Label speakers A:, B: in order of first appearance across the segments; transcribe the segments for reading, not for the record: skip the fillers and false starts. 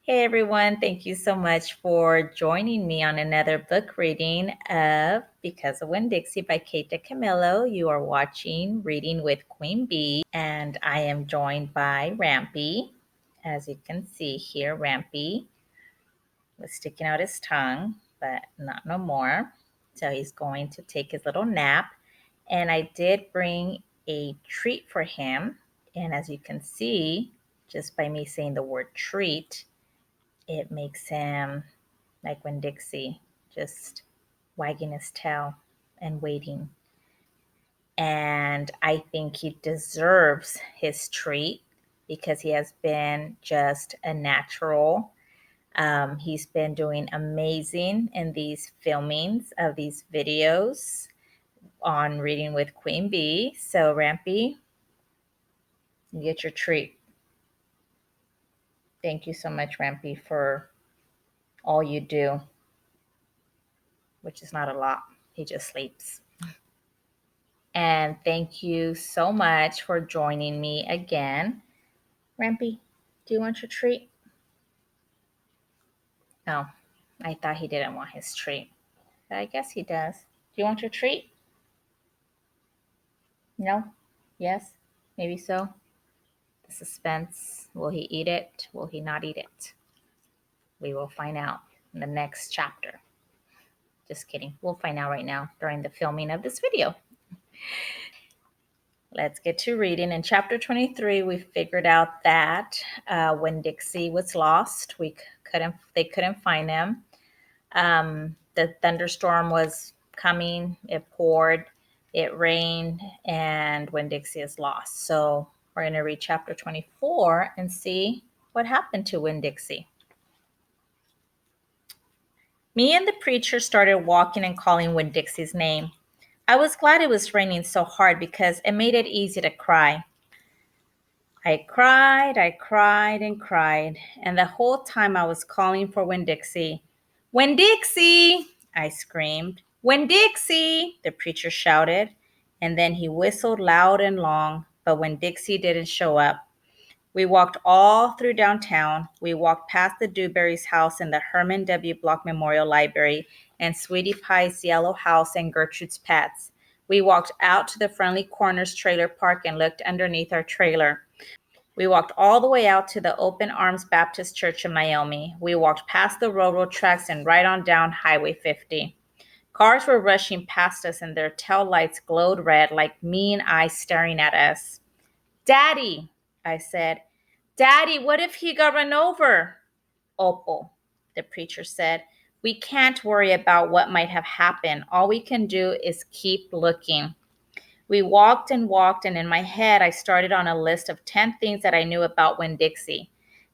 A: Hey everyone, thank you so much for joining me on another book reading of Because of Winn-Dixie by Kate DiCamillo. You are watching Reading with Queen Bee, and I am joined by Rampy. As you can see here, Rampy was sticking out his tongue, but not no more. So he's going to take his little nap. And I did bring a treat for him. And as you can see, just by me saying the word treat, it makes him like Winn-Dixie, just wagging his tail and waiting. And I think he deserves his treat because he has been just a natural. He's been doing amazing in these filmings of these videos on Reading with Queen Bee. So, Rampy, you get your treat. Thank you so much, Rampy, for all you do, which is not a lot. He just sleeps. And thank you so much for joining me again. Rampy, do you want your treat? No, I thought he didn't want his treat. But I guess he does. Do you want your treat? No? Yes? Maybe so? The suspense. Will he eat it? Will he not eat it? We will find out in the next chapter. Just kidding. We'll find out right now during the filming of this video. Let's get to reading. In chapter 23, we figured out that Winn-Dixie was lost. They couldn't find him. The thunderstorm was coming. It poured. It rained, and Winn-Dixie is lost. So we're going to read chapter 24 and see what happened to Winn-Dixie. Me and the preacher started walking and calling Winn-Dixie's name. I was glad it was raining so hard because it made it easy to cry. I cried, and cried, and the whole time I was calling for Winn-Dixie. Winn-Dixie, I screamed. Winn-Dixie, the preacher shouted, and then he whistled loud and long, but Winn-Dixie didn't show up. We walked all through downtown. We walked past the Dewberry's house and the Herman W. Block Memorial Library and Sweetie Pie's yellow house and Gertrude's Pets. We walked out to the Friendly Corners trailer park and looked underneath our trailer. We walked all the way out to the Open Arms Baptist Church in Miami. We walked past the railroad tracks and right on down Highway 50. Cars were rushing past us and their tail lights glowed red like mean eyes staring at us. Daddy, I said. Daddy, what if he got run over? Opal, the preacher said. We can't worry about what might have happened. All we can do is keep looking. We walked, and in my head, I started on a list of 10 things that I knew about Winn-Dixie.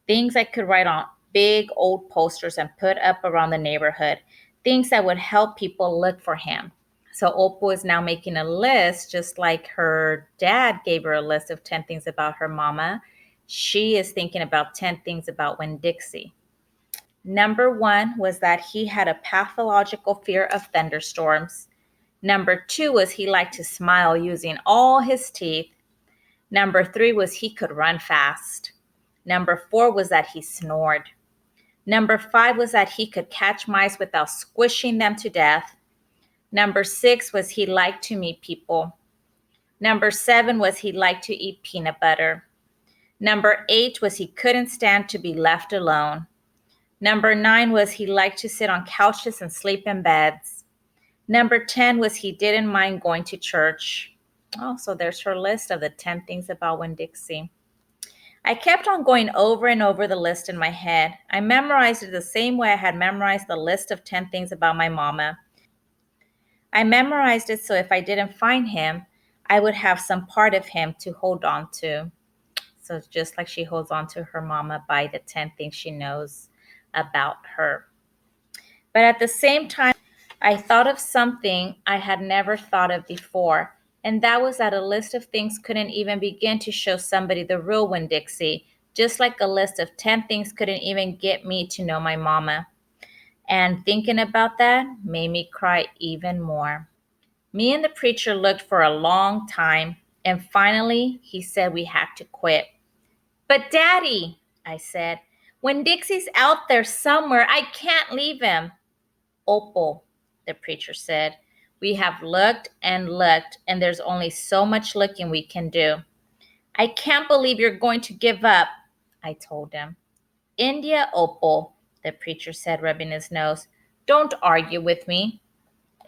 A: Things I could write on big old posters and put up around the neighborhood. Things that would help people look for him. So Opal is now making a list, just like her dad gave her a list of 10 things about her mama. She is thinking about 10 things about Winn-Dixie. Number 1 was that he had a pathological fear of thunderstorms. Number 2 was he liked to smile using all his teeth. Number 3 was he could run fast. Number 4 was that he snored. Number 5 was that he could catch mice without squishing them to death. Number 6 was he liked to meet people. Number 7 was he liked to eat peanut butter. Number 8 was he couldn't stand to be left alone. Number 9 was he liked to sit on couches and sleep in beds. Number 10 was he didn't mind going to church. Oh, so there's her list of the 10 things about Winn-Dixie. I kept on going over and over the list in my head. I memorized it the same way I had memorized the list of 10 things about my mama. I memorized it so if I didn't find him, I would have some part of him to hold on to. So just like she holds on to her mama by the 10 things she knows about her. But at the same time, I thought of something I had never thought of before, and that was that a list of things couldn't even begin to show somebody the real Winn-Dixie, just like a list of 10 things couldn't even get me to know my mama. And thinking about that made me cry even more. Me and the preacher looked for a long time, and finally he said we had to quit. But Daddy, I said, Winn-Dixie's out there somewhere. I can't leave him. Opal, the preacher said, we have looked, and there's only so much looking we can do. I can't believe you're going to give up, I told him. India, Opal, the preacher said, rubbing his nose. Don't argue with me.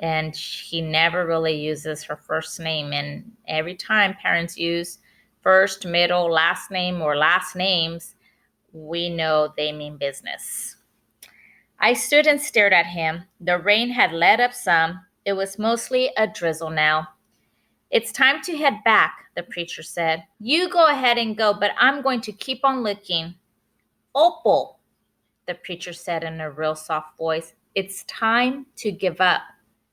A: And he never really uses her first name. And every time parents use first, middle, last name, or last names, we know they mean business. I stood and stared at him. The rain had let up some. It was mostly a drizzle now. It's time to head back, the preacher said. You go ahead and go, but I'm going to keep on looking. Opal, the preacher said in a real soft voice, it's time to give up.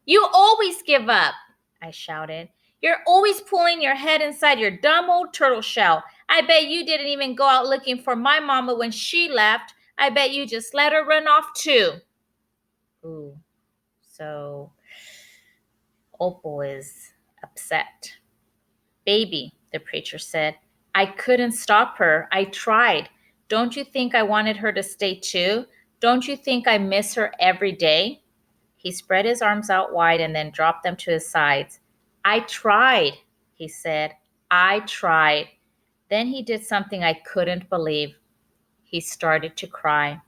A: You always give up, I shouted. You're always pulling your head inside your dumb old turtle shell. I bet you didn't even go out looking for my mama when she left. I bet you just let her run off too. Ooh, so Opal is upset. Baby, the preacher said, I couldn't stop her. I tried. Don't you think I wanted her to stay too? Don't you think I miss her every day? He spread his arms out wide and then dropped them to his sides. I tried, he said. I tried. Then he did something I couldn't believe. He started to cry.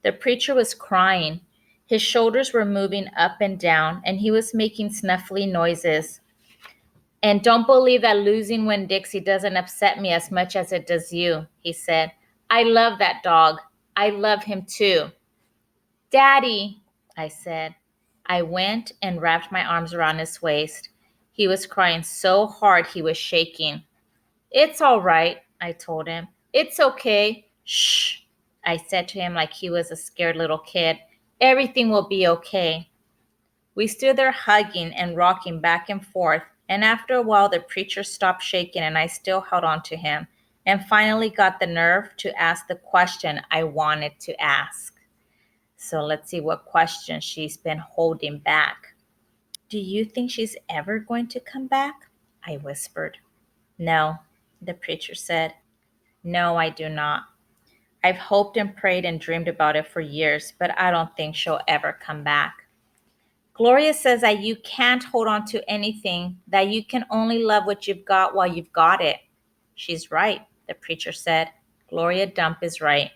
A: The preacher was crying. His shoulders were moving up and down, and he was making snuffly noises. And don't believe that losing Winn-Dixie doesn't upset me as much as it does you, he said. I love that dog. I love him too. Daddy, I said. I went and wrapped my arms around his waist. He was crying so hard he was shaking. It's all right, I told him. It's okay. Shh, I said to him like he was a scared little kid. Everything will be okay. We stood there hugging and rocking back and forth, and after a while the preacher stopped shaking and I still held on to him and finally got the nerve to ask the question I wanted to ask. So let's see what question she's been holding back. Do you think she's ever going to come back? I whispered. No, the preacher said. No, I do not. I've hoped and prayed and dreamed about it for years, but I don't think she'll ever come back. Gloria says that you can't hold on to anything, that you can only love what you've got while you've got it. She's right, the preacher said. Gloria Dump is right.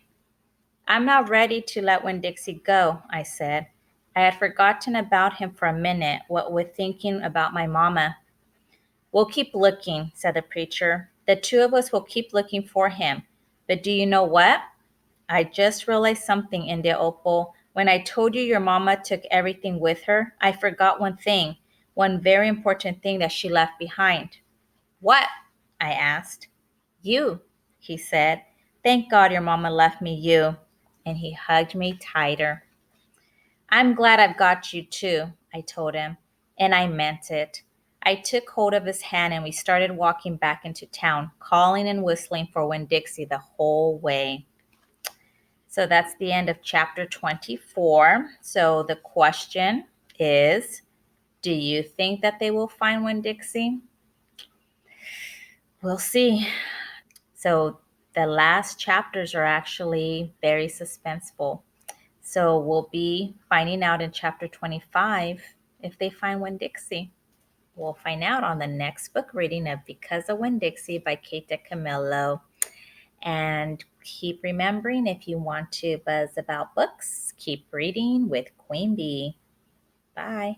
A: I'm not ready to let Winn-Dixie go, I said. I had forgotten about him for a minute, what with thinking about my mama. We'll keep looking, said the preacher. The two of us will keep looking for him. But do you know what? I just realized something, India Opal. When I told you your mama took everything with her, I forgot one thing, one very important thing that she left behind. What? I asked. You, he said. Thank God your mama left me you. And he hugged me tighter. I'm glad I've got you too, I told him. And I meant it. I took hold of his hand and we started walking back into town, calling and whistling for Winn-Dixie the whole way. So that's the end of chapter 24. So the question is, do you think that they will find Winn-Dixie? We'll see. So the last chapters are actually very suspenseful. So we'll be finding out in chapter 25 if they find Winn-Dixie. We'll find out on the next book reading of Because of Winn-Dixie by Kate DiCamillo. And keep remembering, if you want to buzz about books, keep reading with Queen Bee. Bye.